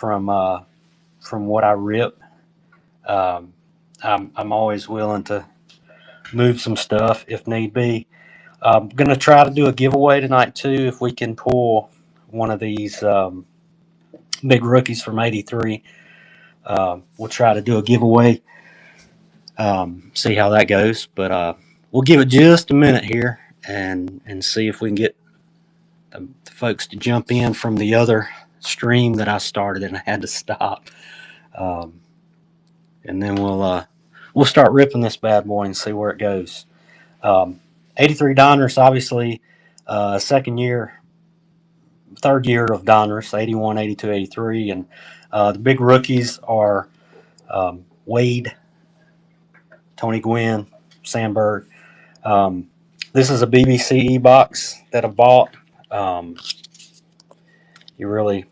from what I rip. Um, I'm always willing to move some stuff if need be. I'm gonna try to do a giveaway tonight too if we can pull one of these big rookies from '83. We'll try to do a giveaway. See how that goes, but we'll give it just a minute here and see if we can get the folks to jump in from the other stream that I started and I had to stop. Um, and then we'll start ripping this bad boy and see where it goes. 83 Donruss, obviously, second year, third year of Donruss, 81, 82, 83. And the big rookies are Wade, Tony Gwynn, Sandberg. Um, this is a BBC box that I bought. Um, you really,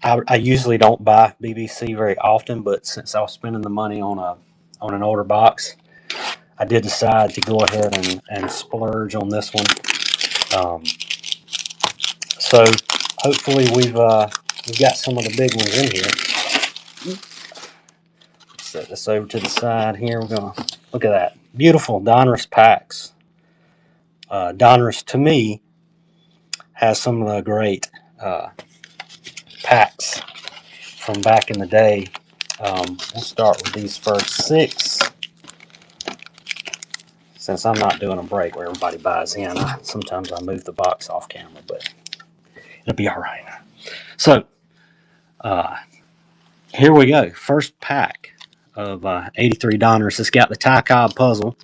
I usually don't buy BBC very often, but since I was spending the money on an older box, I did decide to go ahead and splurge on this one. So hopefully we've got some of the big ones in here. Set this over to the side here. We're gonna look at that beautiful Donruss packs. Donruss to me has some of the great packs from back in the day. We'll start with these first six. Since I'm not doing a break where everybody buys in, sometimes I move the box off camera, but it'll be all right. So here we go. First pack of 83 Donruss. It's got the Ty Cobb puzzle.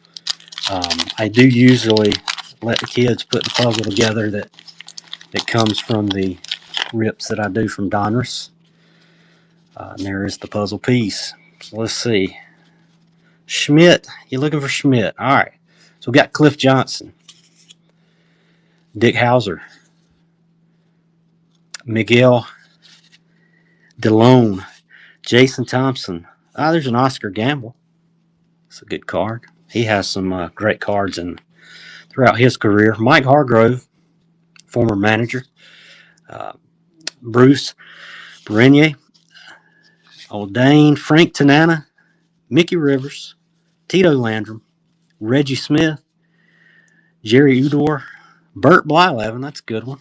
I do usually let the kids put the puzzle together that comes from the rips that I do from Donruss. And there is the puzzle piece. So let's see. Schmidt. You're looking for Schmidt. All right. So we got Cliff Johnson, Dick Hauser, Miguel DeLone, Jason Thompson. There's an Oscar Gamble. It's a good card. He has some great cards throughout his career. Mike Hargrove, former manager. Bruce Bernier, Old Dane, Frank Tanana, Mickey Rivers, Tito Landrum, Reggie Smith, Jerry Udor, Burt Blyleven, that's a good one.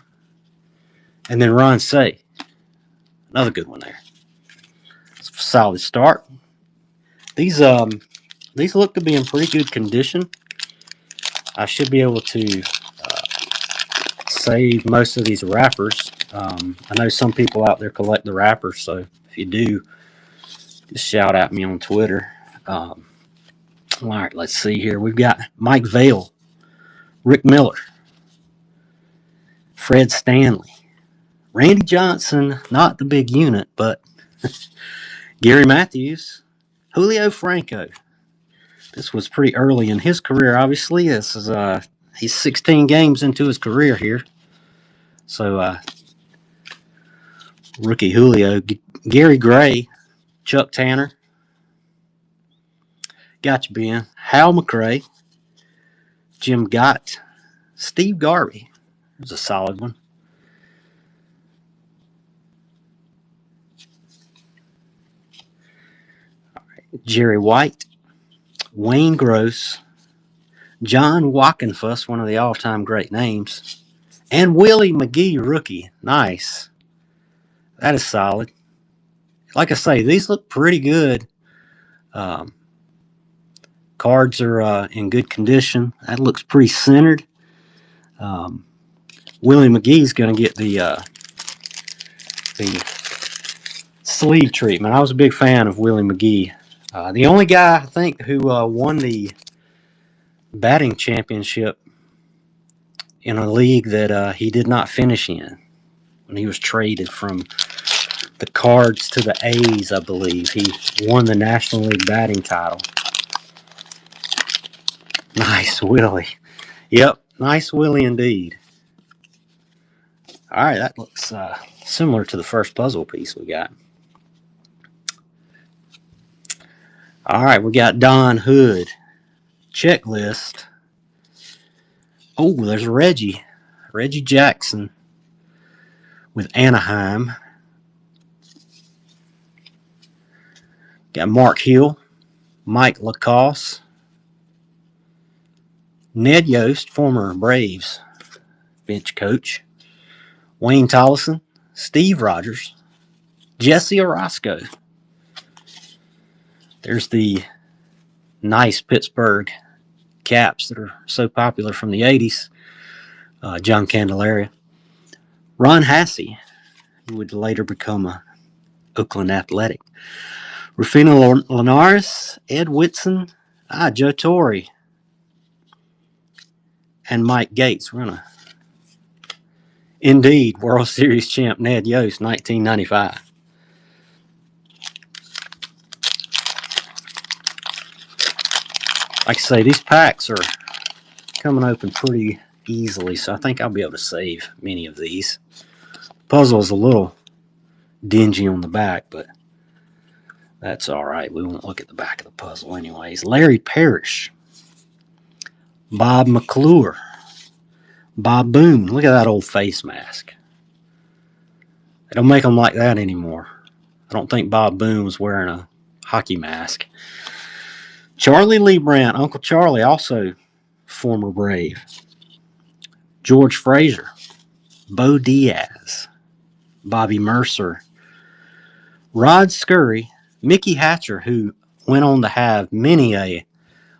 And then Ron Say, another good one there. It's a solid start. These look to be in pretty good condition. I should be able to save most of these wrappers. I know some people out there collect the wrappers, so if you do, just shout at me on Twitter. All right, let's see here. We've got Mike Vail, Rick Miller, Fred Stanley, Randy Johnson, not the big unit, but Gary Matthews, Julio Franco. This was pretty early in his career, obviously. This is he's 16 games into his career here. So rookie Julio, Gary Gray, Chuck Tanner, Gotcha Ben, Hal McRae, Jim Gott, Steve Garvey. It was a solid one. Jerry White, Wayne Gross, John Wockenfuss, one of the all-time great names, and Willie McGee, rookie. Nice. That is solid. Like I say, these look pretty good. Cards are in good condition. That looks pretty centered. Willie McGee's going to get the sleeve treatment. I was a big fan of Willie McGee. The only guy, I think, who won the batting championship in a league that he did not finish in when he was traded from the Cards to the A's, I believe. He won the National League batting title. Nice Willie. Yep, nice Willie indeed. All right, that looks similar to the first puzzle piece we got. All right, we got Don Hood. Checklist. Oh, there's Reggie Jackson with Anaheim. Got Mark Hill, Mike Lacoste, Ned Yost, former Braves bench coach, Wayne Tollison, Steve Rogers, Jesse Orozco. There's the nice Pittsburgh caps that are so popular from the 80s. John Candelaria. Ron Hassey, who would later become a Oakland Athletic. Rufino Linares, Ed Whitson, Joe Torre, and Mike Gates. We're going to indeed World Series champ Ned Yost, 1995. Like I say, these packs are coming open pretty easily, so I think I'll be able to save many of these. Puzzle is a little dingy on the back, but that's all right. We won't look at the back of the puzzle anyways. Larry Parrish, Bob McClure, Bob Boone. Look at that old face mask. They don't make them like that anymore. I don't think Bob Boone was wearing a hockey mask. Charlie Lee Brandt, Uncle Charlie, also former Brave. George Frazier, Bo Diaz, Bobby Mercer, Rod Scurry, Mickey Hatcher, who went on to have many a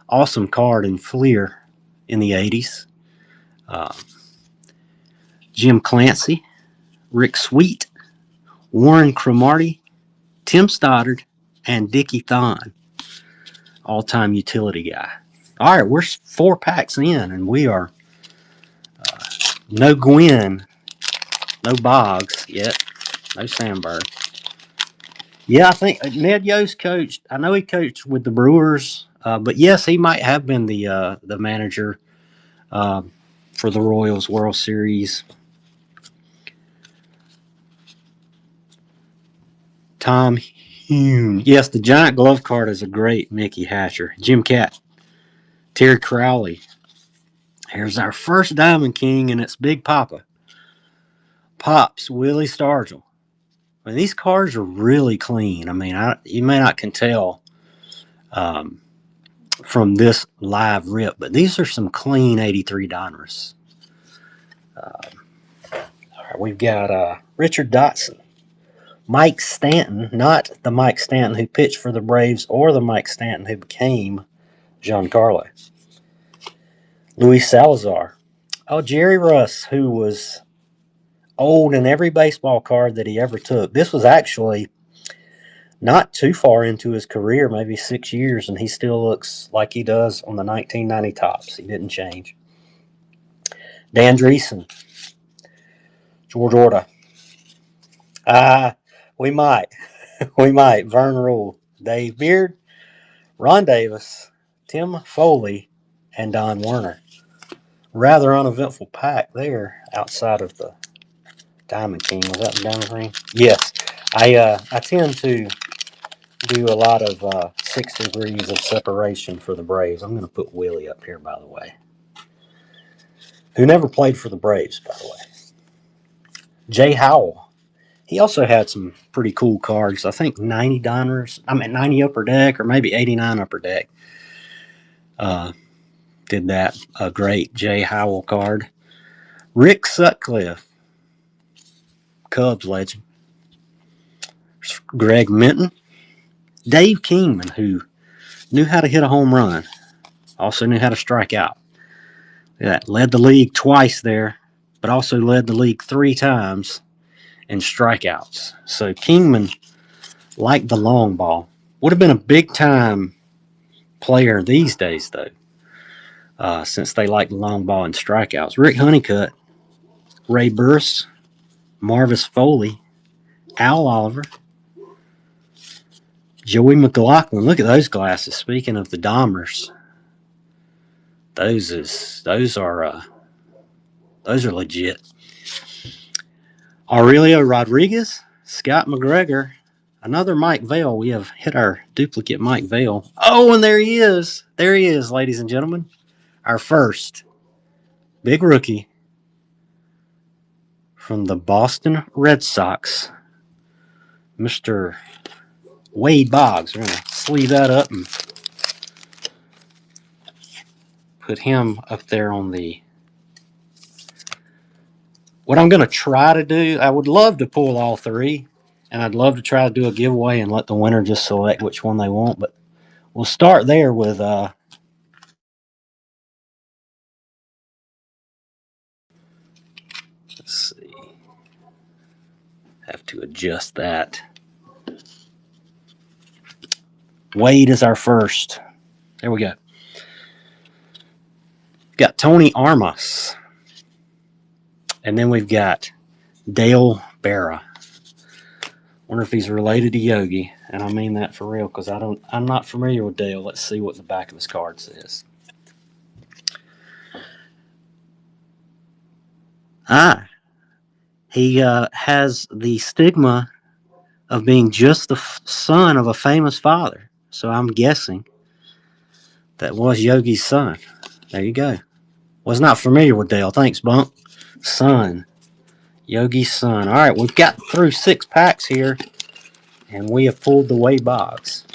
awesome card in Fleer in the 80s. Jim Clancy, Rick Sweet, Warren Cromartie, Tim Stoddard, and Dickie Thon. All-time utility guy. All right, we're 4 packs in, and we are no Gwynn, no Boggs yet, no Sandberg. Yeah, I think Ned Yost coached. I know he coached with the Brewers, but yes, he might have been the manager for the Royals World Series. Tom Hune. Yes, the giant glove card is a great Mickey Hatcher. Jim Cat. Terry Crowley. Here's our first Diamond King, and it's Big Papa. Pops, Willie Stargell. I mean, these cards are really clean. I mean, you may not can tell from this live rip, but these are some clean 83 Donruss. All right, we've got Richard Dotson. Mike Stanton, not the Mike Stanton who pitched for the Braves or the Mike Stanton who became Giancarlo. Luis Salazar. Oh, Jerry Russ, who was old in every baseball card that he ever took. This was actually not too far into his career, maybe 6 years, and he still looks like he does on the 1990 Topps. He didn't change. Dan Dreesen. George Orta. We might. We might. Vern Rule. Dave Beard. Ron Davis. Tim Foley. And Don Werner. Rather uneventful pack there outside of the Diamond King. Was that the Diamond Ring? Yes. I tend to do a lot of 6 degrees of separation for the Braves. I'm going to put Willie up here, by the way, who never played for the Braves, by the way. Jay Howell. He also had some pretty cool cards. I think 90 Donruss. 90 Upper Deck or maybe 89 Upper Deck. Did that. A great Jay Howell card. Rick Sutcliffe. Cubs legend. Greg Minton. Dave Kingman, who knew how to hit a home run. Also knew how to strike out. Yeah, led the league twice there, but also led the league 3 times in strikeouts. So Kingman liked the long ball. Would have been a big-time player these days, though, since they like the long ball and strikeouts. Rick Honeycutt, Ray Burris, Marvis Foley, Al Oliver, Joey McLaughlin. Look at those glasses. Speaking of the Dahmers, those are legit. Aurelio Rodriguez, Scott McGregor, another Mike Vail. We have hit our duplicate Mike Vail. Oh, and there he is. There he is, ladies and gentlemen. Our first big rookie from the Boston Red Sox, Mr. Wade Boggs. We're going to sleeve that up and put him up there on the... What I'm going to try to do, I would love to pull all three, and I'd love to try to do a giveaway and let the winner just select which one they want, but we'll start there with... let's see. Have to adjust that. Wade is our first. There we go. Got Tony Armas. And then we've got Dale Barra. Wonder if he's related to Yogi, and I mean that for real because I'm not familiar with Dale. Let's see what the back of his card says. He has the stigma of being just the son of a famous father. So I'm guessing that was Yogi's son. There you go. Was not familiar with Dale. Thanks, Bunk. Son. Yogi's son. All right, we've got through 6 packs here, and we have pulled the Wade Boggs.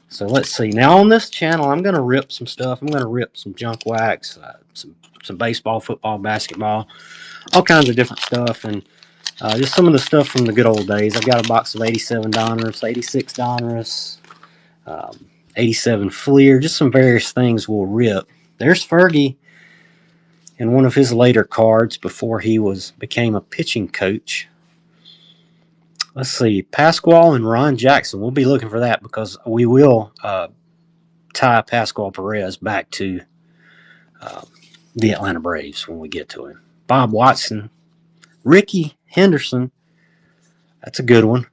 So let's see. Now on this channel, I'm going to rip some stuff. I'm going to rip some junk wax, some baseball, football, basketball, all kinds of different stuff, and just some of the stuff from the good old days. I've got a box of 87 Donruss, 86 Donruss, 87 Fleer, just some various things we'll rip. There's Fergie in one of his later cards before he became a pitching coach. Let's see, Pascual and Ron Jackson. We'll be looking for that because we will tie Pascual Perez back to the Atlanta Braves when we get to him. Bob Watson, Ricky Henderson. That's a good one.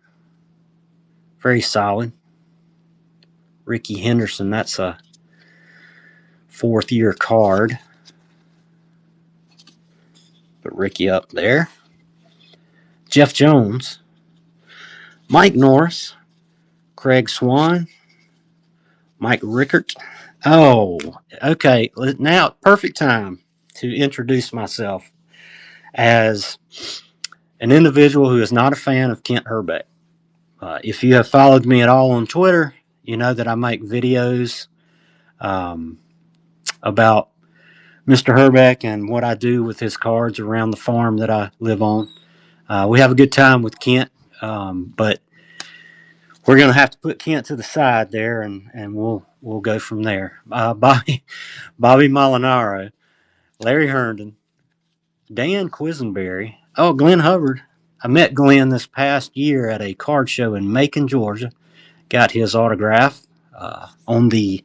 Very solid. Ricky Henderson, that's a 4th-year card. Put Ricky up there. Jeff Jones. Mike Norris. Craig Swan. Mike Rickert. Oh, okay. Now, perfect time to introduce myself as an individual who is not a fan of Kent Hrbek. If you have followed me at all on Twitter, you know that I make videos about Mr. Hrbek and what I do with his cards around the farm that I live on. We have a good time with Kent, but we're going to have to put Kent to the side there, and we'll go from there. Bobby Molinaro, Larry Herndon, Dan Quisenberry. Oh, Glenn Hubbard. I met Glenn this past year at a card show in Macon, Georgia. Got his autograph on the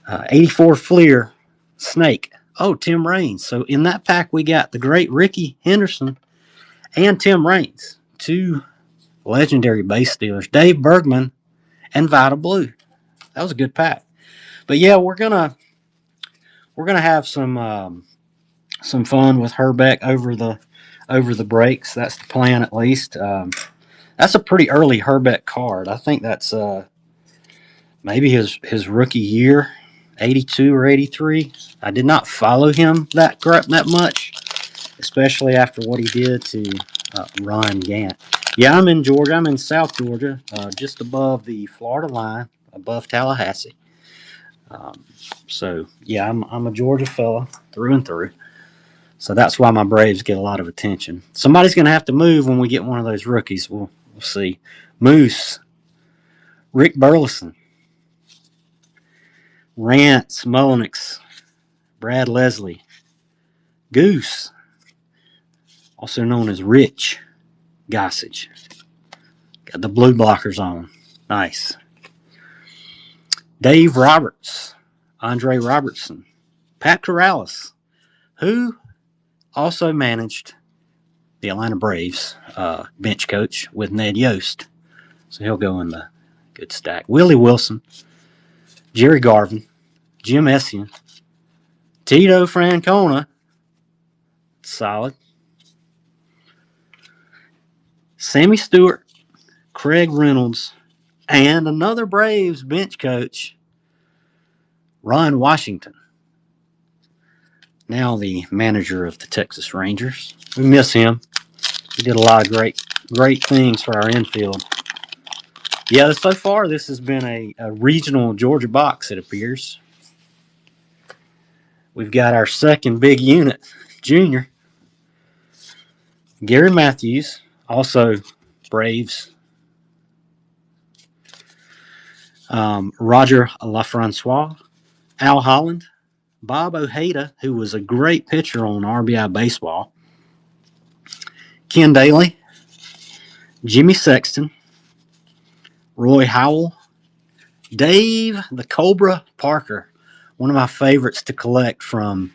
84 Fleer Snake. Oh, Tim Raines. So in that pack, we got the great Ricky Henderson and Tim Raines, 2 legendary base stealers, Dave Bergman and Vida Blue. That was a good pack. But yeah, we're gonna have some fun with Hrbek over the breaks. That's the plan, at least. That's a pretty early Hrbek card. I think that's maybe his rookie year, 82 or 83. I did not follow him that much, especially after what he did to Ron Gant. Yeah, I'm in Georgia. I'm in South Georgia, just above the Florida line, above Tallahassee. So yeah, I'm a Georgia fella through and through. So that's why my Braves get a lot of attention. Somebody's going to have to move when we get one of those rookies. We'll see. Moose, Rick Burleson, Rance Mullenix, Brad Leslie, Goose, also known as Rich Gossage. Got the blue blockers on. Nice. Dave Roberts, Andre Robertson, Pat Corrales, who also managed the Atlanta Braves bench coach with Ned Yost. So he'll go in the good stack. Willie Wilson, Jerry Garvin, Jim Essien, Tito Francona, solid. Sammy Stewart, Craig Reynolds, and another Braves bench coach, Ron Washington. Now the manager of the Texas Rangers. We miss him. He did a lot of great things for our infield. Yeah, so far this has been a regional Georgia box, it appears. We've got our second big unit, junior. Gary Matthews, also Braves. Roger LaFrancois, Al Holland, Bob Ojeda, who was a great pitcher on RBI Baseball, Ken Daly, Jimmy Sexton, Roy Howell, Dave the Cobra Parker, one of my favorites to collect from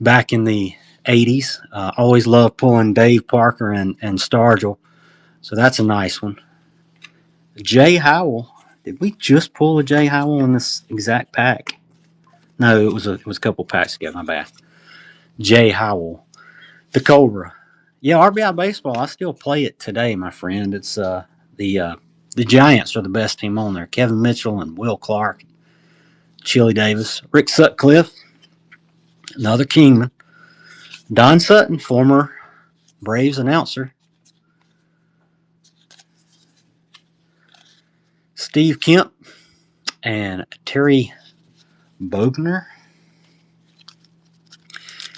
back in the 80s. Always loved pulling Dave Parker and Stargell, so that's a nice one. Jay Howell. Did we just pull a Jay Howell in this exact pack? No, it was a couple packs ago. My bad. Jay Howell, the Cobra. Yeah, RBI Baseball. I still play it today, my friend. It's the Giants are the best team on there. Kevin Mitchell and Will Clark, Chili Davis, Rick Sutcliffe, another Kingman, Don Sutton, former Braves announcer, Steve Kemp, and Terry Bogner.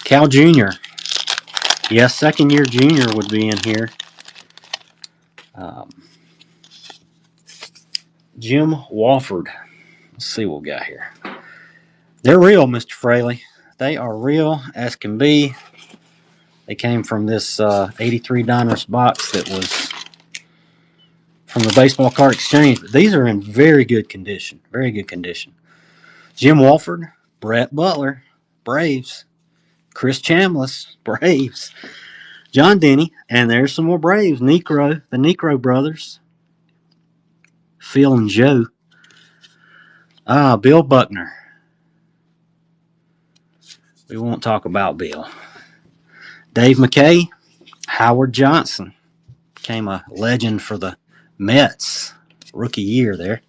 Cal Jr. Yes, second year junior would be in here. Jim Wofford. Let's see what we got here. They're real, Mr. Fraley. They are real as can be. They came from this 83 Donruss box that was from the Baseball Card Exchange. But these are in very good condition. Very good condition. Jim Wofford, Brett Butler, Braves. Chris Chambliss, Braves. John Denny, and there's some more Braves. The Necro brothers. Phil and Joe. Bill Buckner. We won't talk about Bill. Dave McKay, Howard Johnson. Became a legend for the Mets. Rookie year there.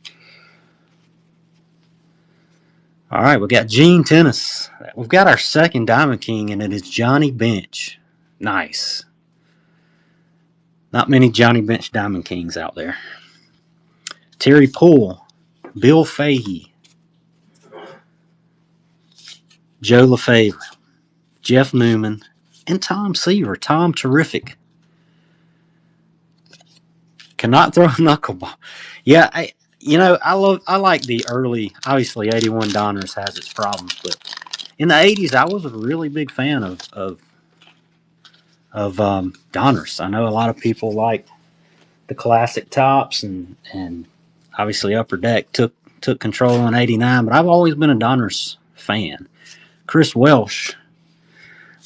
All right, we got Gene Tennis. We've got our second Diamond King, and it is Johnny Bench. Nice. Not many Johnny Bench Diamond Kings out there. Terry Poole, Bill Fahey, Joe LaFavre, Jeff Newman, and Tom Seaver. Tom, terrific. Cannot throw a knuckleball. Yeah, I like the early. Obviously, 81 Donruss has its problems, but in the 80s, I was a really big fan of Donruss. I know a lot of people like the classic tops, and obviously Upper Deck took control in 89, but I've always been a Donruss fan. Chris Welsh,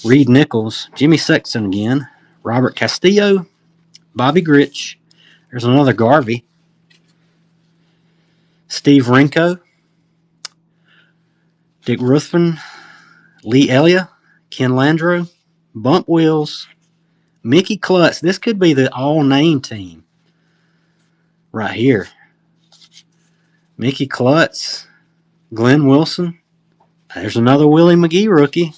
Reed Nichols, Jimmy Sexton again, Robert Castillo, Bobby Grich. There's another Garvey. Steve Rinko, Dick Ruthven, Lee Elliott, Ken Landreau, Bump Wills, Mickey Klutz. This could be the all-name team right here. Mickey Klutz, Glenn Wilson. There's another Willie McGee rookie.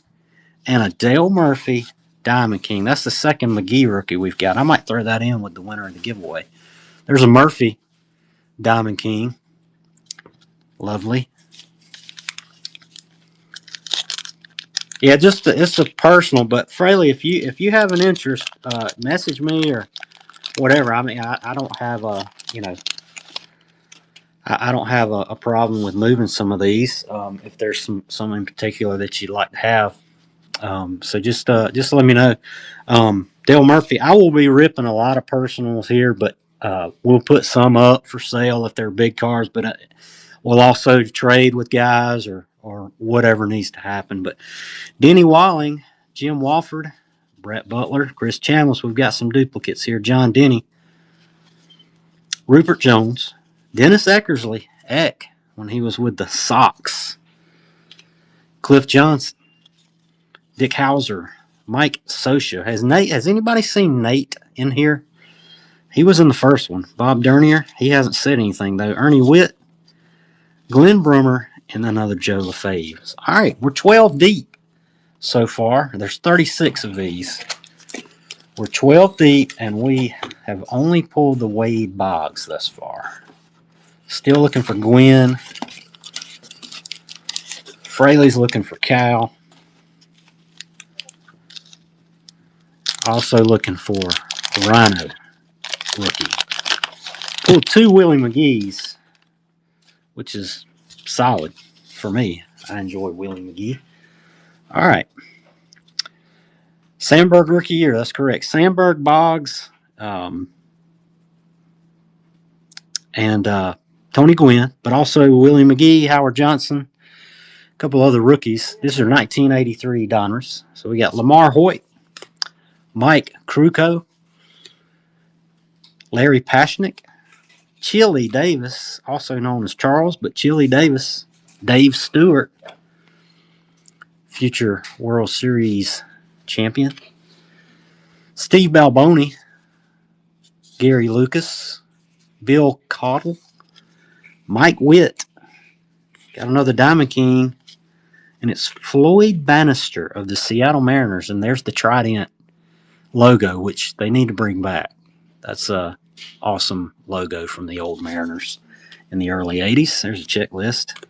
And a Dale Murphy Diamond King. That's the second McGee rookie we've got. I might throw that in with the winner of the giveaway. There's a Murphy Diamond King. Lovely. Yeah, it's a personal, but Fraley, if you have an interest, message me or whatever. I mean, I don't have I don't have a problem with moving some of these. If there's some in particular that you'd like to have, so just let me know. Dale Murphy, I will be ripping a lot of personals here, but we'll put some up for sale if they're big cars. But we'll also trade with guys or whatever needs to happen. But Denny Walling, Jim Wofford, Brett Butler, Chris Chambliss. We've got some duplicates here. John Denny, Rupert Jones, Dennis Eckersley, Eck, when he was with the Sox, Cliff Johnson, Dick Hauser, Mike Sosha. Has anybody seen Nate in here? He was in the first one. Bob Dernier, he hasn't said anything though. Ernie Witt, Glenn Brummer, and another Joe LaFave. All right, we're 12 deep so far. There's 36 of these. We're 12 deep, and we have only pulled the Wade Boggs thus far. Still looking for Gwen. Fraley's looking for Cal. Also looking for the Rhino rookie. Pulled 2 Willie McGee's, which is solid for me. I enjoy Willie McGee. All right. Sandberg rookie year. That's correct. Sandberg, Boggs, and Tony Gwynn, but also Willie McGee, Howard Johnson, a couple other rookies. These are 1983 Donruss. So we got Lamar Hoyt, Mike Krukow, Larry Pashnick, Chili Davis, also known as Charles, but Chili Davis, Dave Stewart, future World Series champion, Steve Balboni, Gary Lucas, Bill Cottle, Mike Witt, got another Diamond King, and it's Floyd Bannister of the Seattle Mariners, and there's the Trident logo, which they need to bring back. That's a awesome logo from the old Mariners in the early 80s. There's a checklist.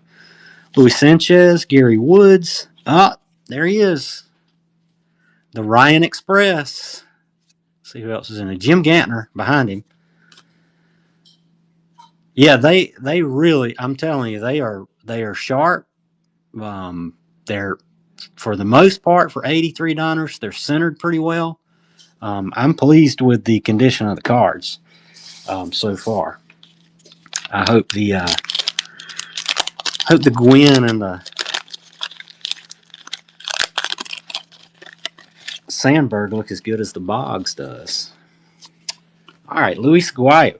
Luis Sanchez, Gary Woods. There he is. The Ryan Express. Let's see who else is in it. Jim Gantner behind him. Yeah, they really, I'm telling you, they are sharp. They're, for the most part, for 83 Donruss, they're centered pretty well. I'm pleased with the condition of the cards so far. I hope the Gwyn and the Sandberg look as good as the Boggs does. All right, Luis Guayo.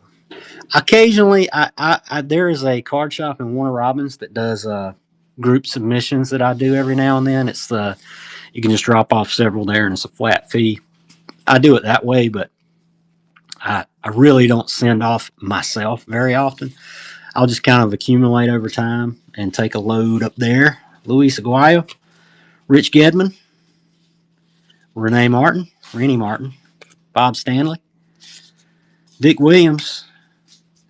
Occasionally, there is a card shop in Warner Robins that does group submissions that I do every now and then. It's you can just drop off several there, and it's a flat fee. I do it that way, but I really don't send off myself very often. I'll just kind of accumulate over time and take a load up there. Luis Aguayo, Rich Gedman, Rennie Martin, Bob Stanley, Dick Williams,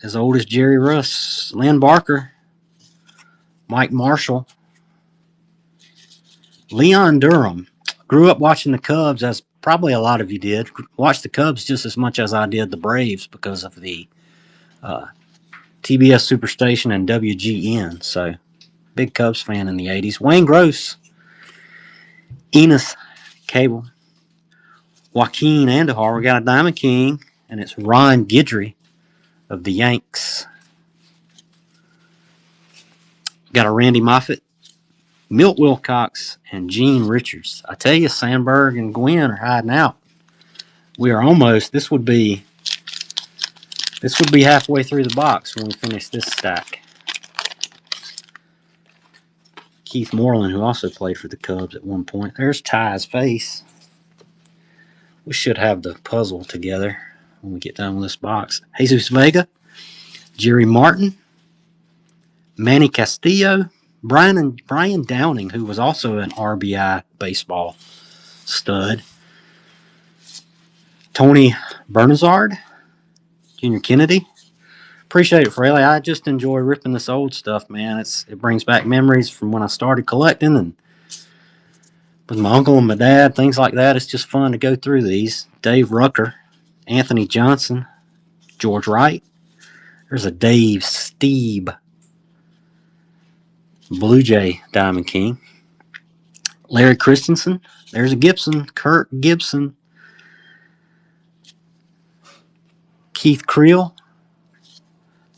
as old as Jerry Russ, Lynn Barker, Mike Marshall, Leon Durham. Grew up watching the Cubs, as probably a lot of you did. Watched the Cubs just as much as I did the Braves because of the TBS Superstation and WGN. So, big Cubs fan in the 80s. Wayne Gross, Enos Cable, Joaquin Andujar. We got a Diamond King, and it's Ron Guidry of the Yanks. Got a Randy Moffett, Milt Wilcox, and Gene Richards. I tell you, Sandberg and Gwynn are hiding out. We are almost. This would be halfway through the box when we finish this stack. Keith Moreland, who also played for the Cubs at one point. There's Ty's face. We should have the puzzle together when we get done with this box. Jesus Vega, Jerry Martin, Manny Castillo, Brian Downing, who was also an RBI baseball stud, Tony Bernazard, Junior Kennedy. Appreciate it, Fraley. I just enjoy ripping this old stuff, man. It brings back memories from when I started collecting and with my uncle and my dad, things like that. It's just fun to go through these. Dave Rucker, Anthony Johnson, George Wright. There's a Dave Steeb, Blue Jay Diamond King. Larry Christensen. There's a Gibson, Kurt Gibson. Keith Creel,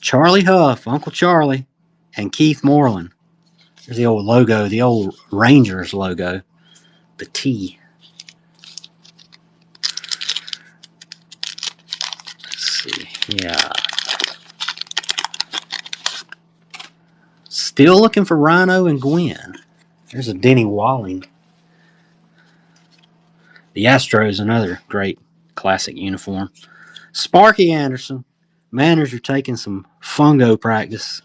Charlie Huff, Uncle Charlie, and Keith Moreland. There's the old logo, the old Rangers logo, the T. Let's see, yeah. Still looking for Rhino and Gwynn. There's a Denny Walling. The Astros, another great classic uniform. Sparky Anderson. Manners are taking some fungo practice.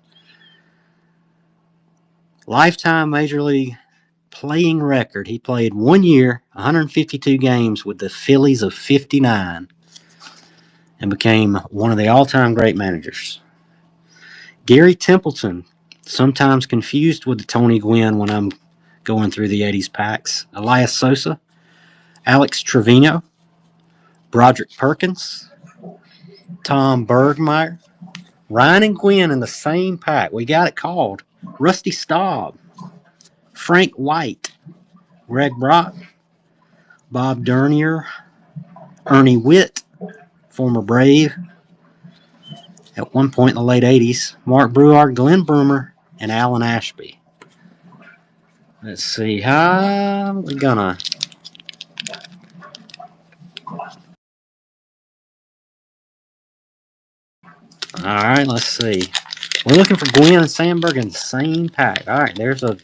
Lifetime Major League playing record. He played 1 year, 152 games with the Phillies of 59 and became one of the all-time great managers. Gary Templeton, sometimes confused with the Tony Gwynn when I'm going through the 80s packs. Elias Sosa, Alex Trevino, Broderick Perkins, Tom Bergmeyer, Ryan and Gwynn in the same pack. We got it called. Rusty Staub, Frank White, Greg Brock, Bob Dernier, Ernie Witt, former Brave, at one point in the late 80s, Mark Breward, Glenn Broomer, and Alan Ashby. Let's see, how we gonna... All right, let's see. We're looking for Gwynn and Sandberg in the same pack. All right, there's an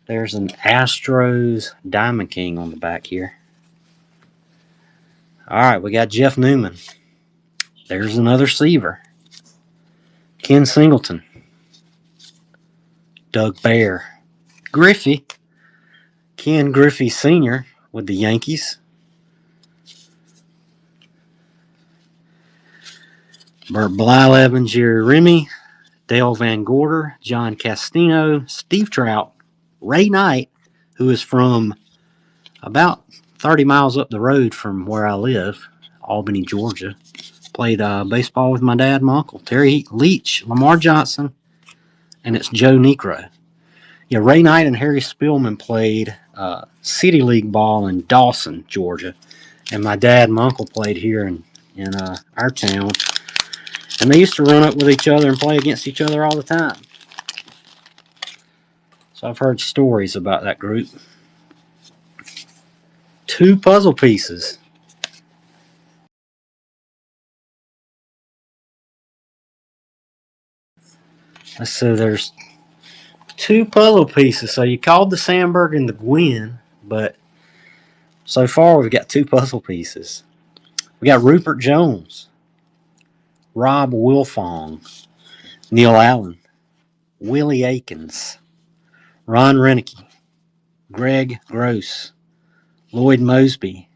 Astros Diamond King on the back here. All right, we got Jeff Newman. There's another Seaver. Ken Singleton. Doug Bear. Griffey. Ken Griffey Sr. with the Yankees. Bert Blyleven, Jerry Remy, Dale Van Gorder, John Castino, Steve Trout, Ray Knight, who is from about 30 miles up the road from where I live, Albany, Georgia. Played baseball with my dad and my uncle. Terry Leach, Lamar Johnson, and it's Joe Necro. Yeah, Ray Knight and Harry Spillman played City League ball in Dawson, Georgia. And my dad and my uncle played here in our town. And they used to run up with each other and play against each other all the time. So I've heard stories about that group. 2 puzzle pieces. Let's see, there's 2 puzzle pieces. So you called the Sandberg and the Gwynn, but so far we've got 2 puzzle pieces. We got Rupert Jones, Rob Wilfong, Neil Allen, Willie Aikens, Ron Renicky, Greg Gross, Lloyd Mosby,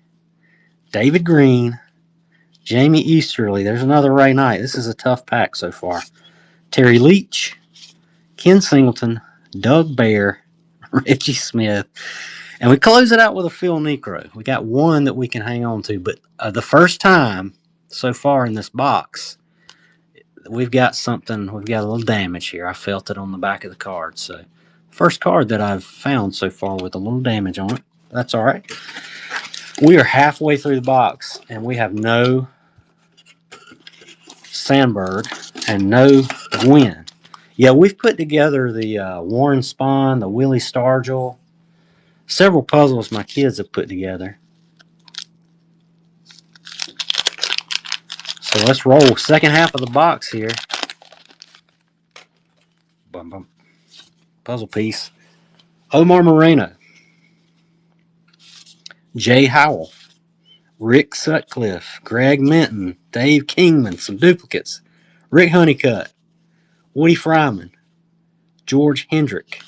David Green, Jamie Easterly. There's another Ray Knight. This is a tough pack so far. Terry Leach, Ken Singleton, Doug Bear, Reggie Smith. And we close it out with a Phil Necro. We got 1 that we can hang on to. But the first time so far in this box, we've got something. We've got a little damage here. I felt it on the back of the card. So first card that I've found so far with a little damage on it. That's all right. We are halfway through the box, and we have no Sandberg and no Gwynn. Yeah, we've put together the Warren Spahn, the Willie Stargell, several puzzles my kids have put together. So let's roll. Second half of the box here. Bum, bum. Puzzle piece. Omar Moreno, Jay Howell, Rick Sutcliffe, Greg Minton, Dave Kingman, some duplicates, Rick Honeycutt, Woody Fryman, George Hendrick,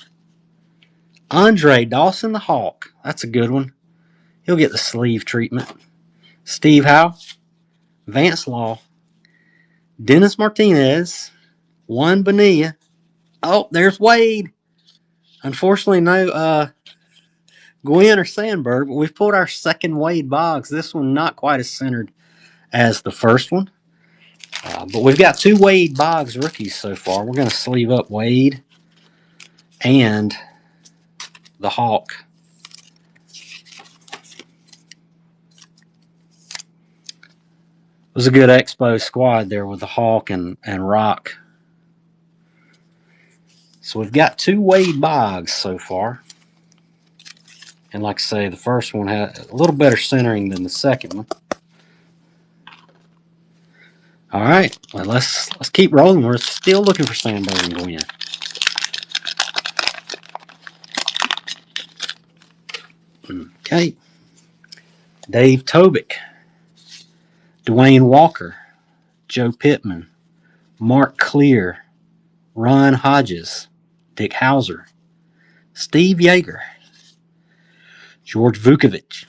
Andre Dawson the Hawk. That's a good one. He'll get the sleeve treatment. Steve Howe, Vance Law, Dennis Martinez, Juan Bonilla. Oh, there's Wade. Unfortunately, no Gwynn or Sandberg, but we've pulled our second Wade Boggs. This one not quite as centered as the first one. But we've got 2 Wade Boggs rookies so far. We're going to sleeve up Wade and the Hawk. It was a good Expo squad there with the Hawk and Rock. So we've got 2 Wade Boggs so far. And like I say, the first one had a little better centering than the second one. All right, well, let's keep rolling. We're still looking for Sandberg and Gwynn. Okay. Dave Tobick, Dwayne Walker, Joe Pittman, Mark Clear, Ron Hodges, Dick Hauser, Steve Yeager, George Vukovic,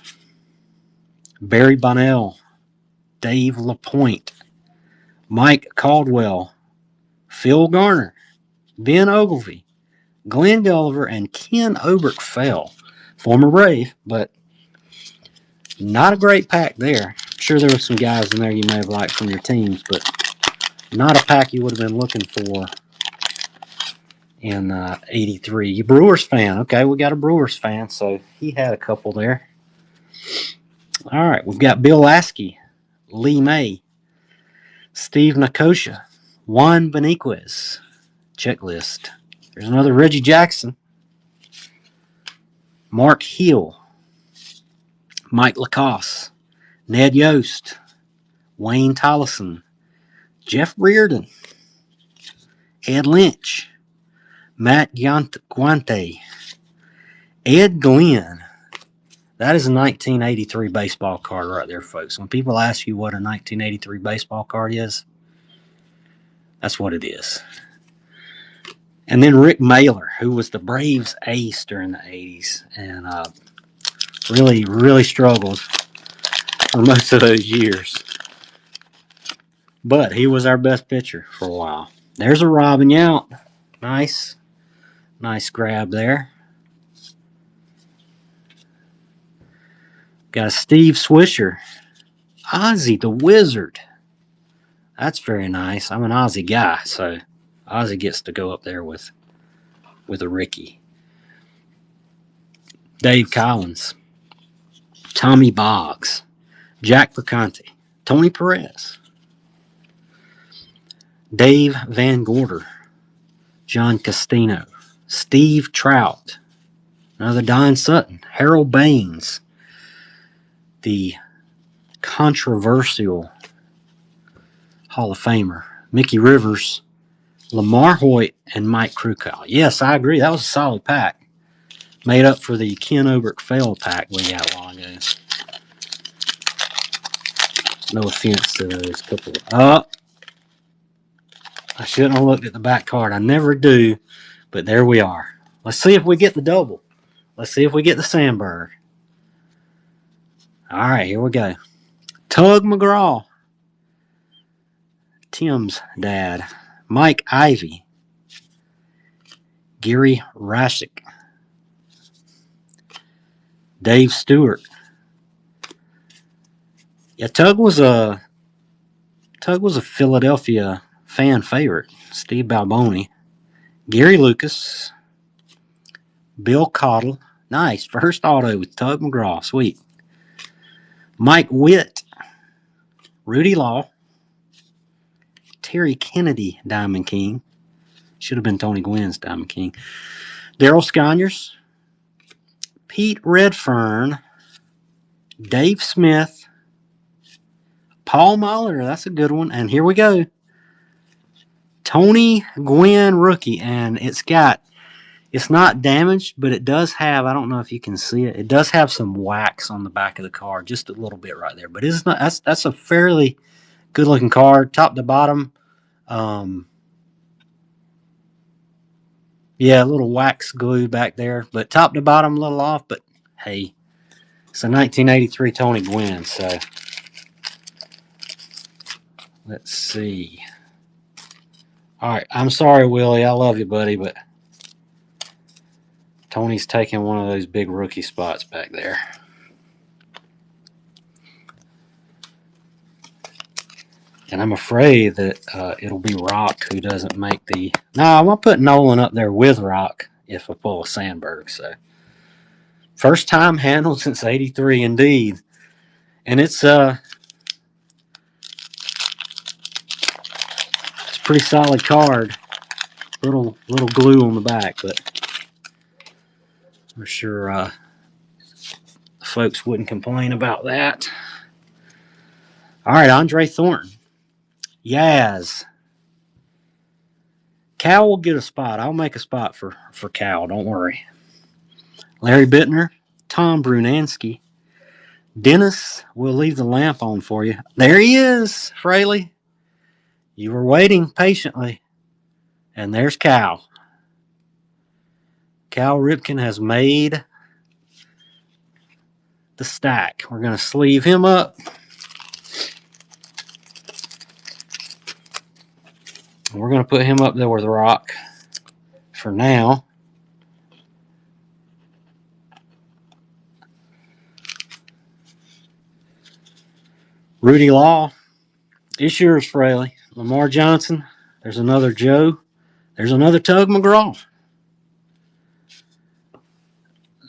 Barry Bonnell, Dave LaPointe, Mike Caldwell, Phil Garner, Ben Ogilvy, Glenn Gulliver, and Ken Oberkfell, former Brave, but not a great pack there. I'm sure there were some guys in there you may have liked from your teams, but not a pack you would have been looking for in 83. You Brewers fan. Okay, we got a Brewers fan, so he had a couple there. All right, we've got Bill Lasky, Lee May, Steve Nakosha, Juan Beniquez. Checklist. There's another Reggie Jackson, Mark Hill, Mike Lacoste, Ned Yost, Wayne Tollison, Jeff Reardon, Ed Lynch, Matt Guante, Ed Glenn. That is a 1983 baseball card right there, folks. When people ask you what a 1983 baseball card is, that's what it is. And then Rick Mailer, who was the Braves ace during the 80s and really, really struggled for most of those years. But he was our best pitcher for a while. There's a Robin Yount. Nice. Nice grab there. Got a Steve Swisher. Ozzy the Wizard. That's very nice. I'm an Ozzy guy, so Ozzy gets to go up there with a Ricky. Dave Collins. Tommy Boggs. Jack Perconte. Tony Perez. Dave Van Gorder. John Castino. Steve Trout. Another Don Sutton. Harold Baines. The controversial Hall of Famer. Mickey Rivers. Lamar Hoyt, and Mike Krukow. Yes, I agree. That was a solid pack. Made up for the Ken Oberkfell pack we got a while ago. No offense to those couple. I shouldn't have looked at the back card. I never do, but there we are. Let's see if we get the double. Let's see if we get the Sandberg. All right, here we go. Tug McGraw. Tim's dad. Mike Ivy. Gary Rashik. Dave Stewart. Yeah, Tug was a Philadelphia fan favorite. Steve Balboni. Gary Lucas. Bill Cottle. Nice. First auto with Tug McGraw. Sweet. Mike Witt. Rudy Law. Terry Kennedy, Diamond King. Should have been Tony Gwynn's Diamond King. Darryl Sconyers. Pete Redfern. Dave Smith. Paul Mahler. That's a good one. And here we go. Tony Gwynn rookie. And it's not damaged, but it does have, I don't know if you can see it, it does have some wax on the back of the card, just a little bit right there. But it's not, that's a fairly good looking card, top to bottom. Yeah, a little wax glue back there, but top to bottom a little off. But hey, it's a 1983 Tony Gwynn. So let's see. All right, I'm sorry, Willie. I love you, buddy, but Tony's taking one of those big rookie spots back there. And I'm afraid that it'll be Rock who doesn't make the... No, I'm going to put Nolan up there with Rock if I pull a Sandberg. So, first time handled since 83, indeed. And it's a pretty solid card. Little glue on the back, but I'm sure folks wouldn't complain about that. All right, Andre Thornton. Yaz. Cal will get a spot. I'll make a spot for Cal. Don't worry. Larry Bittner. Tom Brunansky. Dennis, we'll leave the lamp on for you. There he is, Fraley. You were waiting patiently. And there's Cal. Cal Ripken has made the stack. We're going to sleeve him up. We're going to put him up there with Rock for now. Rudy Law. It's yours, Fraley. Lamar Johnson. There's another Joe. There's another Tug McGraw.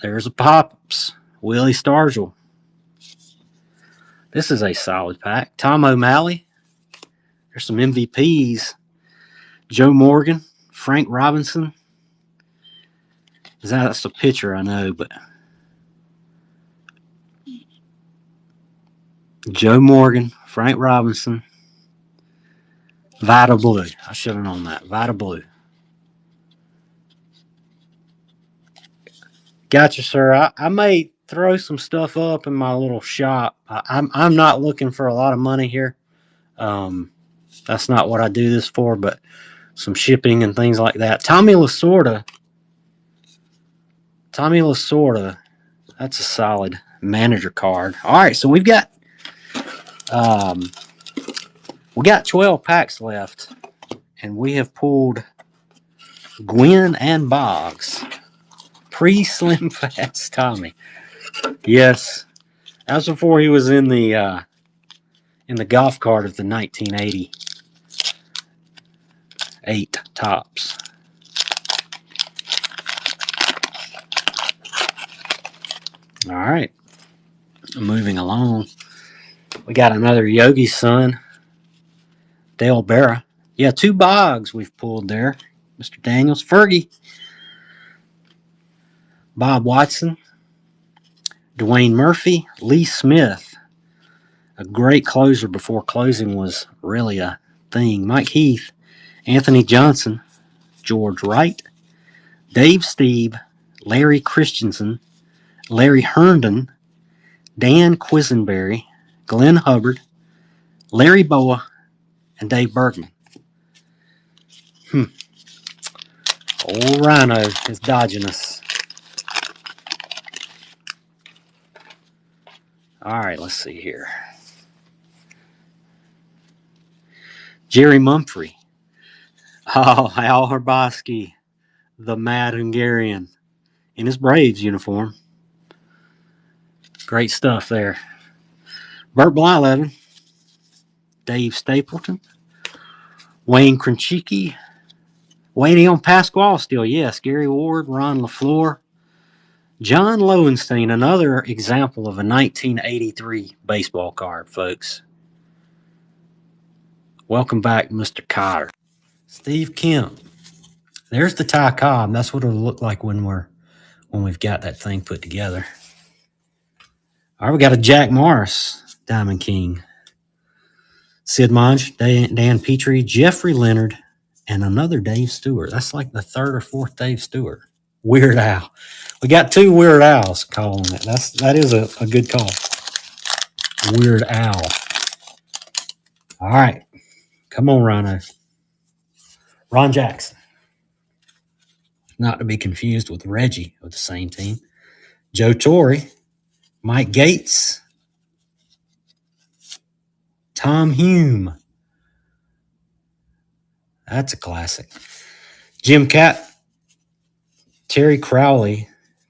There's a Pops. Willie Stargell. This is a solid pack. Tom O'Malley. There's some MVPs. Joe Morgan. Frank Robinson. That's a pitcher, I know, but Joe Morgan, Frank Robinson, Vita Blue. I should have known that. Vita Blue. Gotcha, sir. I may throw some stuff up in my little shop. I'm not looking for a lot of money here. That's not what I do this for, but some shipping and things like that. Tommy Lasorda. That's a solid manager card. All right, so we got 12 packs left, and we have pulled Gwynn and Boggs. Pre-Slim Fast Tommy. Yes, that was before he was in the golf cart of the 1988 Topps. All right, moving along. We got another Yogi's son, Dale Berra. Yeah, 2 Boggs we've pulled there. Mr. Daniels, Fergie, Bob Watson, Dwayne Murphy, Lee Smith, a great closer before closing was really a thing. Mike Heath, Anthony Johnson, George Wright, Dave Steeb, Larry Christensen, Larry Herndon, Dan Quisenberry, Glenn Hubbard, Larry Boa, and Dave Bergman. Old Rhino is dodging us. All right, let's see here. Jerry Mumphrey. Oh, Al Hrabosky, the Mad Hungarian, in his Braves uniform. Great stuff there. Bert Blyleven, Dave Stapleton, Wayne Krenchicki, Wayne on Pasquale still, yes. Gary Ward, Ron LaFleur, John Lowenstein, another example of a 1983 baseball card, folks. Welcome back, Mr. Cotter. Steve Kemp. There's the Ty Cobb. That's what it'll look like when we've got that thing put together. All right, we got a Jack Morris, Diamond King. Sid Monge, Dan Petrie, Jeffrey Leonard, and another Dave Stewart. That's like the 3rd or 4th Dave Stewart. Weird Al. We got 2 Weird Owls calling it. That is a good call. Weird Al. All right. Come on, Rhino. Ron Jackson. Not to be confused with Reggie of the same team. Joe Torre. Mike Gates. Tom Hume. That's a classic. Jim Catt. Terry Crowley.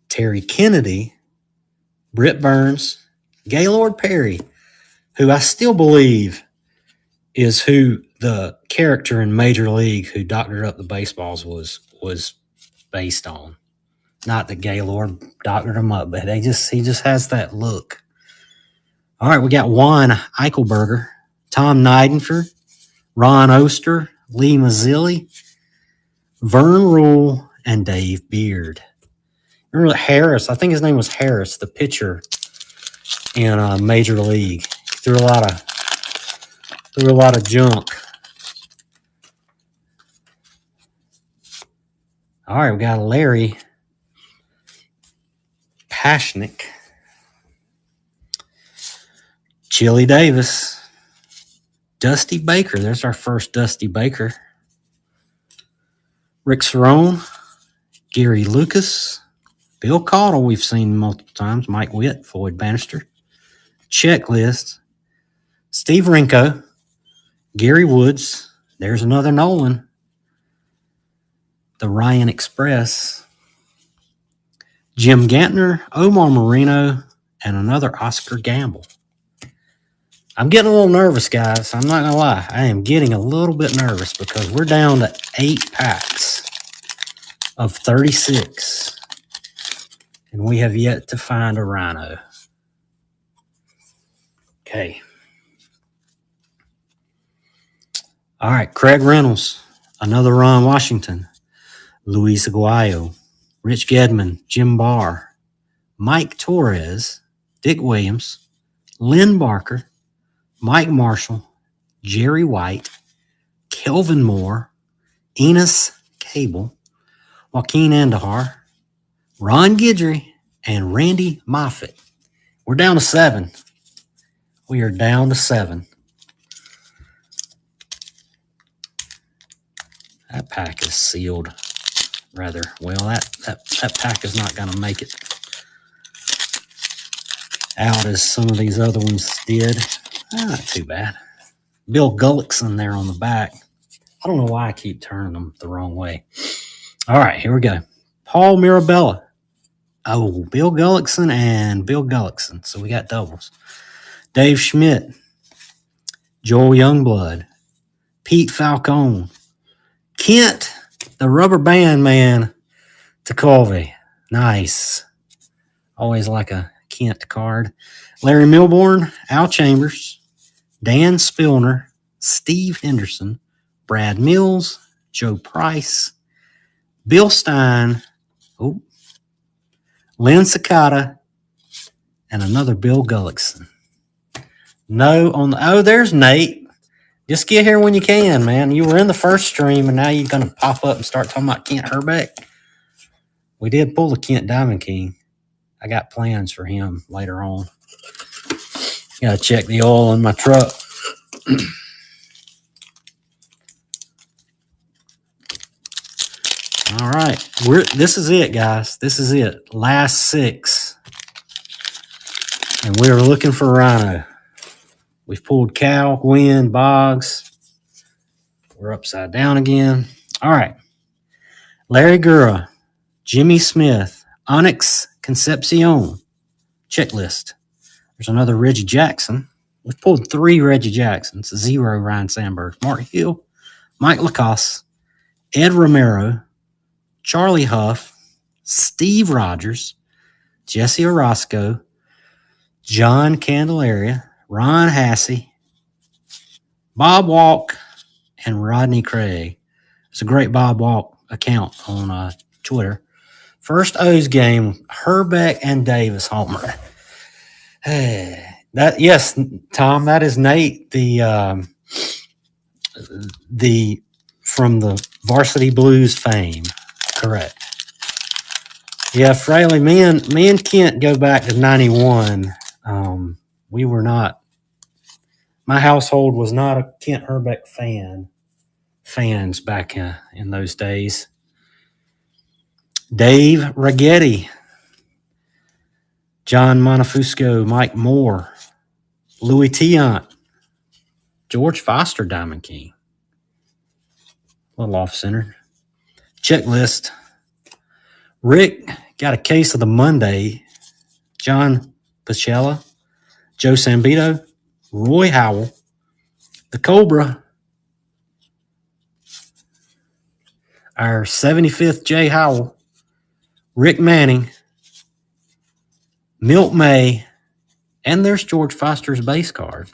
Terry Kennedy. Britt Burns. Gaylord Perry, who I still believe is who the character in Major League who doctored up the baseballs was based on. Not that Gaylord doctored him up, but he just has that look. All right, we got Juan Eichelberger, Tom Nidenford, Ron Oster, Lee Mazzilli, Vern Rule, and Dave Beard. Remember Harris? I think his name was Harris, the pitcher in Major League. He threw a lot of junk. All right, we got Larry Pashnik, Chili Davis, Dusty Baker. There's our first Dusty Baker. Rick Cerrone, Gary Lucas, Bill Caudle, we've seen multiple times, Mike Witt, Floyd Bannister, Checklist, Steve Rinko, Gary Woods, there's another Nolan, the Ryan Express, Jim Gantner, Omar Marino, and another Oscar Gamble. I'm getting a little nervous, guys. I'm not going to lie. I am getting a little bit nervous because we're down to 8 packs of 36. And we have yet to find a Rhino. Okay. All right. Craig Reynolds, another Ron Washington, Luis Aguayo, Rich Gedman, Jim Barr, Mike Torres, Dick Williams, Lynn Barker, Mike Marshall, Jerry White, Kelvin Moore, Enos Cable, Joaquin Andahar, Ron Guidry, and Randy Moffitt. We're down to 7. We are down to 7. That pack is sealed rather well. That pack is not going to make it out as some of these other ones did. Not too bad. Bill Gullickson there on the back. I don't know why I keep turning them the wrong way. All right, here we go. Paul Mirabella. Oh, Bill Gullickson and Bill Gullickson. So we got doubles. Dave Schmidt. Joel Youngblood. Pete Falcone. Kent, the rubber band man, to Colby. Nice. Always like a Kent card. Larry Milbourne, Al Chambers, Dan Spillner, Steve Henderson, Brad Mills, Joe Price, Bill Stein, Lynn Sakata, and another Bill Gullickson. No on the there's Nate. Just get here when you can, man. You were in the first stream, and now you're going to pop up and start talking about Kent Herbeck. We did pull the Kent Diamond King. I got plans for him later on. Got to check the oil in my truck. All right. This is it, guys. This is it. Last 6. And we're looking for Rhino. We've pulled Cal, Gwynn, Boggs. We're upside down again. All right. Larry Gura, Jimmy Smith, Onyx Concepcion. Checklist. There's another Reggie Jackson. We've pulled 3 Reggie Jacksons, 0 Ryan Sandberg, Mark Hill, Mike Lacoste, Ed Romero, Charlie Huff, Steve Rogers, Jesse Orozco, John Candelaria, Ron Hassey, Bob Walk, and Rodney Craig. It's a great Bob Walk account on Twitter. First O's game, Herbeck and Davis homer. Yes, Tom, that is Nate, the from the Varsity Blues fame. Correct. Yeah, Fraley, me and Kent go back to 91. We were not. My household was not a Kent Herbeck fans back in those days. Dave Ragetti, John Monofusco, Mike Moore, Louis Tiant, George Foster, Diamond King. A little off-center. Checklist. Rick got a case of the Monday. John Pacella, Joe Sambito, Roy Howell, the Cobra, our 75th Jay Howell, Rick Manning, Milt May, and there's George Foster's base card.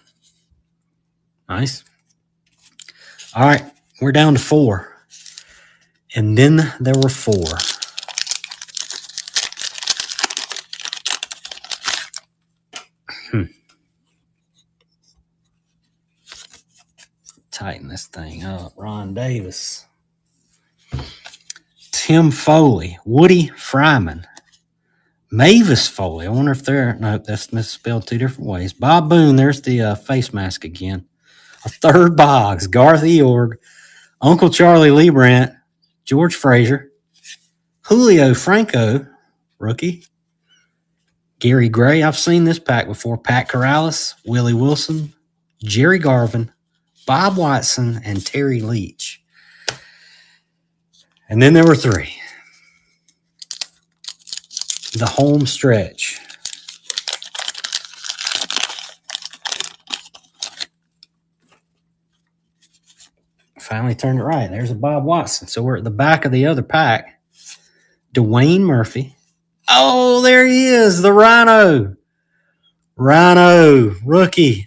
Nice. All right, we're down to 4. And then there were 4. Tighten this thing up. Ron Davis. Tim Foley. Woody Fryman. Mavis Foley. I wonder if nope, that's misspelled 2 different ways. Bob Boone. There's the face mask again. A third Boggs. Garth Eorg. Uncle Charlie Leibrandt. George Frazier. Julio Franco, rookie. Gary Gray, I've seen this pack before. Pat Corrales, Willie Wilson, Jerry Garvin, Bob Watson, and Terry Leach. And then there were three. The home stretch. Finally turned it right. There's a Bob Watson. So we're at the back of the other pack. Dwayne Murphy. Oh, there he is, the Rhino. Rhino, rookie.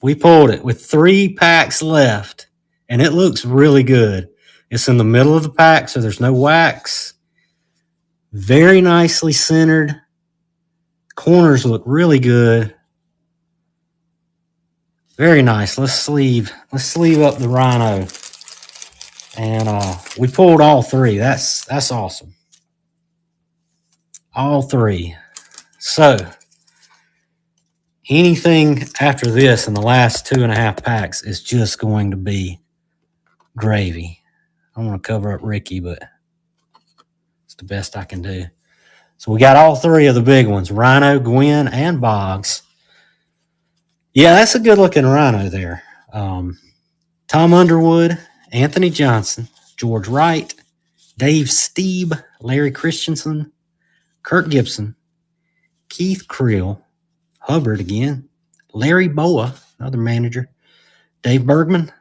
We pulled it with 3 packs left, and it looks really good. It's in the middle of the pack, so there's no wax. Very nicely centered. Corners look really good. Very nice. Let's sleeve up the Rhino. And we pulled all 3. That's awesome. All 3. So anything after this in the last 2.5 packs is just going to be gravy. I want to cover up Ricky, but it's the best I can do. So we got all 3 of the big ones, Rhino, Gwynn, and Boggs. Yeah, that's a good-looking Rhino there. Tom Underwood, Anthony Johnson, George Wright, Dave Stieb, Larry Christensen, Kirk Gibson, Keith Creel, Hubbard again, Larry Boa, another manager, Dave Bergman,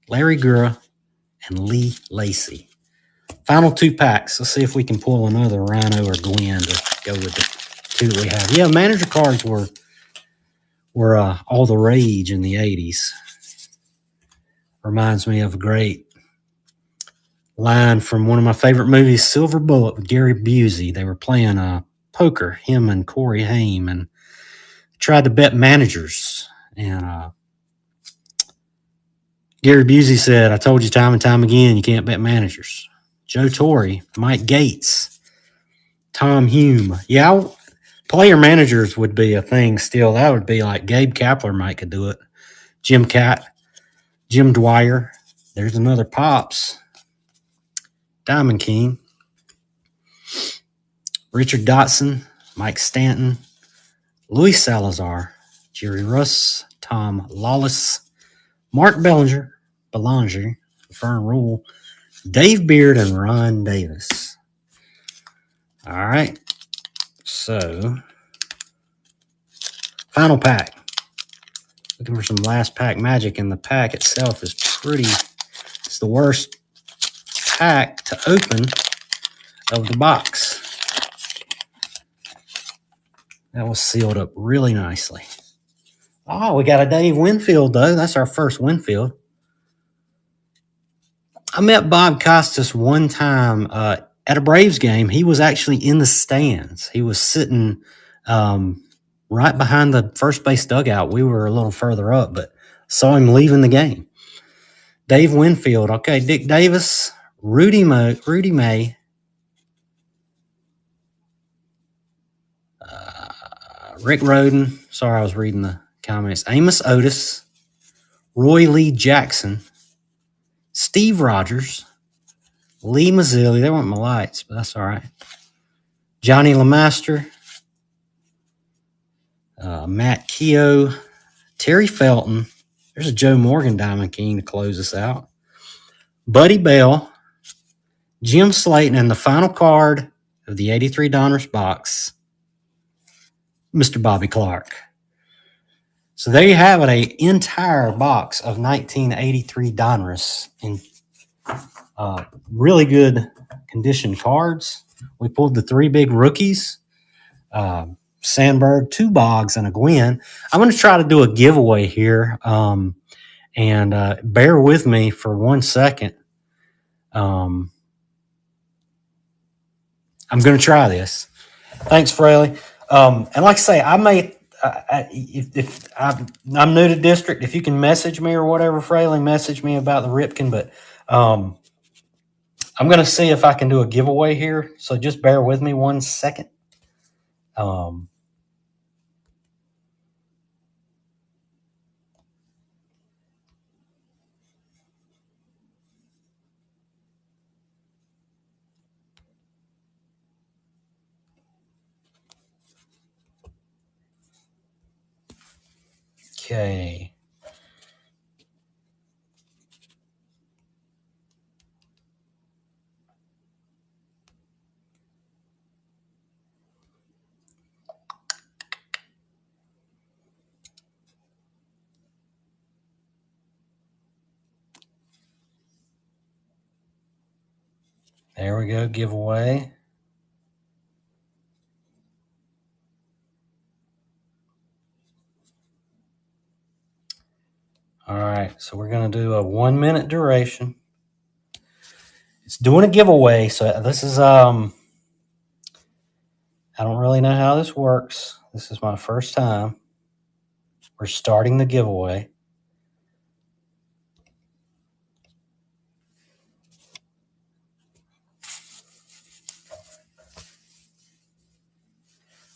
Larry Gura, and Lee Lacey. Final 2 packs. Let's see if we can pull another Rhino or Gwen to go with the 2 that we have. Yeah, manager cards were all the rage in the 80s. Reminds me of a great line from one of my favorite movies, Silver Bullet, with Gary Busey. They were playing poker, him and Corey Haim, and tried to bet managers. And Gary Busey said, "I told you time and time again, you can't bet managers." Joe Torre, Mike Gates, Tom Hume. Yeah, player managers would be a thing still. That would be like Gabe Kapler might could do it. Jim Dwyer. There's another Pops. Diamond King. Richard Dotson, Mike Stanton, Luis Salazar, Jerry Russ, Tom Lawless, Mark Belanger, Fern Rule, Dave Beard, and Ron Davis. All right. So, final pack. Looking for some last pack magic, and the pack itself is it's the worst pack to open of the box. That was sealed up really nicely. Oh, we got a Dave Winfield, though. That's our first Winfield. I met Bob Costas one time at a Braves game. He was actually in the stands. He was sitting right behind the first base dugout. We were a little further up, but saw him leaving the game. Dave Winfield. Okay, Dick Davis, Rudy May, Rick Roden. Sorry, I was reading the comments. Amos Otis, Roy Lee Jackson, Steve Rogers, Lee Mazzilli. They weren't my lights, but that's all right. Johnny LeMaster, Matt Keogh, Terry Felton. There's a Joe Morgan Diamond King to close us out. Buddy Bell, Jim Slayton, and the final card of the 83 Donruss box, Mr. Bobby Clark. So there you have it, an entire box of 1983 Donruss in really good condition cards. We pulled the 3 big rookies, Sandberg, 2 Boggs, and a Gwynn. I'm going to try to do a giveaway here, and bear with me for 1 second. I'm going to try this. Thanks, Fraley. And like I say, I may, if I'm new to district, if you can message me or whatever, Fraley, message me about the Ripken. But I'm going to see if I can do a giveaway here. So just bear with me 1 second. Okay. There we go, giveaway. All right, so we're going to do a 1 minute duration. It's doing a giveaway, so this is I don't really know how this works. This is my first time. We're starting the giveaway.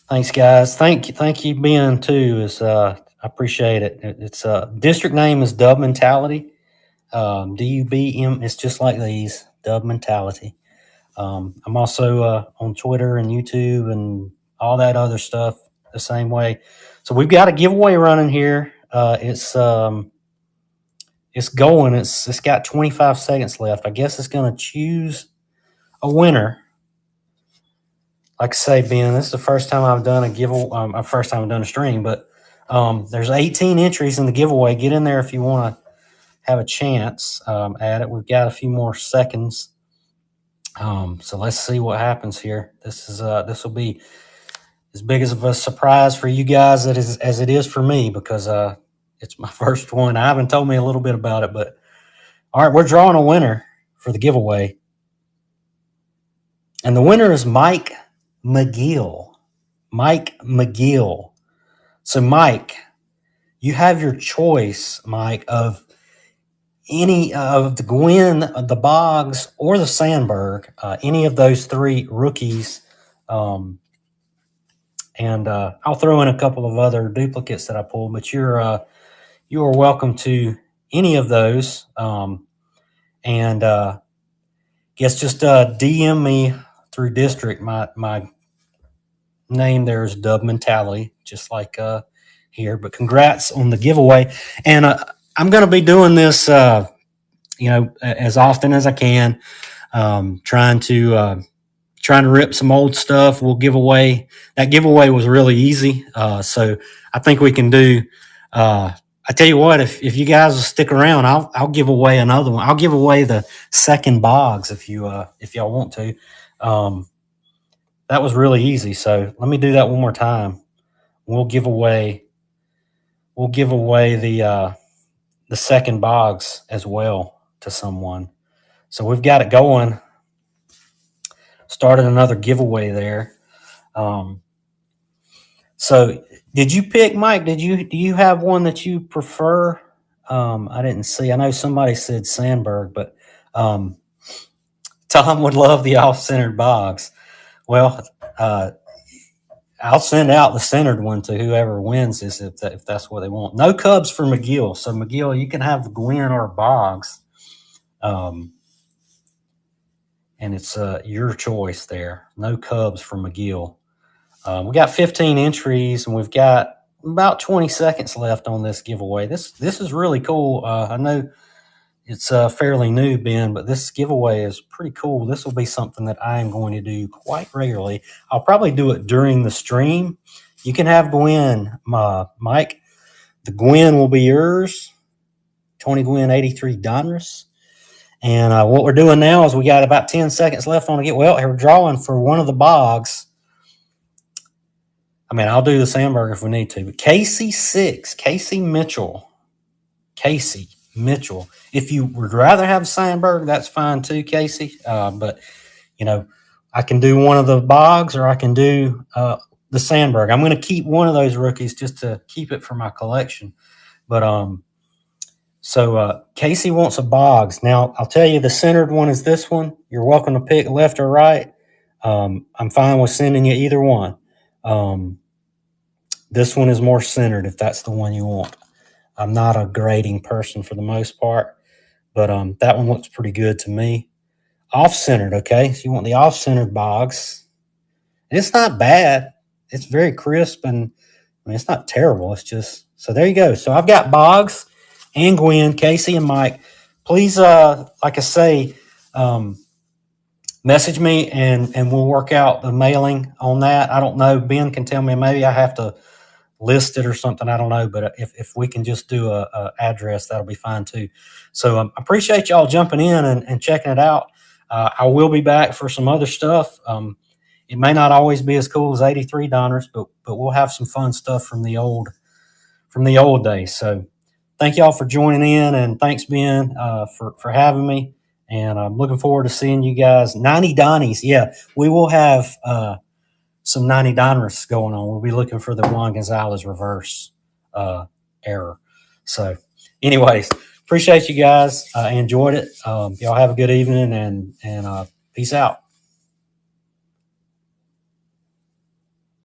Thanks, guys. Thank you, Ben, too. I appreciate it. It's district name is Dub Mentality. DUBM. It's just like these, Dub Mentality. I'm also on Twitter and YouTube and all that other stuff the same way. So we've got a giveaway running here. It's going. It's got 25 seconds left. I guess it's going to choose a winner. Like I say, Ben, this is the first time I've done a giveaway. First time I've done a stream, but there's 18 entries in the giveaway. Get in there if you want to have a chance at it. We've got a few more seconds. So let's see what happens here. This will be as big of a surprise for you guys as it is for me, because it's my first one. Ivan told me a little bit about it, but all right, we're drawing a winner for the giveaway. And the winner is Mike McGill. Mike McGill. So Mike, you have your choice, Mike, of any of the Gwynn, the Boggs, or the Sandberg, any of those three rookies. And I'll throw in a couple of other duplicates that I pulled, but you are welcome to any of those. And guess just DM me through district. My name there is Dub Mentality, just like here. But congrats on the giveaway. And I'm going to be doing this, as often as I can. Trying to rip some old stuff. We'll give away. That giveaway was really easy, so I think we can do. I tell you what, if you guys will stick around, I'll give away another one. I'll give away the second Boggs if y'all want to. That was really easy. So let me do that one more time. We'll give away the second Boggs as well to someone. So we've got it going. Started another giveaway there. So did you pick, Mike? Do you have one that you prefer? I didn't see. I know somebody said Sandberg, but Tom would love the off-centered Boggs. Well, I'll send out the centered one to whoever wins this if that's what they want. No Cubs for McGill. So McGill, you can have the Gwynn or Boggs. And it's your choice there. No Cubs for McGill. We got 15 entries, and we've got about 20 seconds left on this giveaway. This is really cool. I know it's fairly new, Ben, but this giveaway is pretty cool. This will be something that I am going to do quite regularly. I'll probably do it during the stream. You can have Gwynn, Mike. The Gwynn will be yours. 20 Gwynn, 83 Donruss. And what we're doing now is we got about 10 seconds left on the get. Well, we're drawing for one of the Boggs. I mean, I'll do the Sandberg if we need to. But Casey Mitchell. If you would rather have Sandberg, that's fine too, Casey. But, I can do one of the Boggs or I can do the Sandberg. I'm going to keep one of those rookies just to keep it for my collection. But so Casey wants a Boggs. Now, I'll tell you, the centered one is this one. You're welcome to pick left or right. I'm fine with sending you either one. This one is more centered if that's the one you want. I'm not a grading person for the most part, but that one looks pretty good to me. Off-centered, okay? So you want the off-centered Boggs. And it's not bad. It's very crisp, and I mean, it's not terrible. It's just So there you go. So I've got Boggs and Gwen, Casey and Mike. Please, like I say, message me and we'll work out the mailing on that. I don't know. Ben can tell me. Maybe I have to list it or something. I don't know. But if we can just do a address, that'll be fine too. So I appreciate y'all jumping in and checking it out. I will be back for some other stuff. It may not always be as cool as 83 Donruss, but we'll have some fun stuff from the old days. So thank y'all for joining in, and thanks, Ben, for having me. And I'm looking forward to seeing you guys. 90 Donnies. Yeah, we will have some 90 Donruss going on. We'll be looking for the Juan Gonzalez reverse error. So anyways, appreciate you guys. I enjoyed it. Y'all have a good evening, and peace out.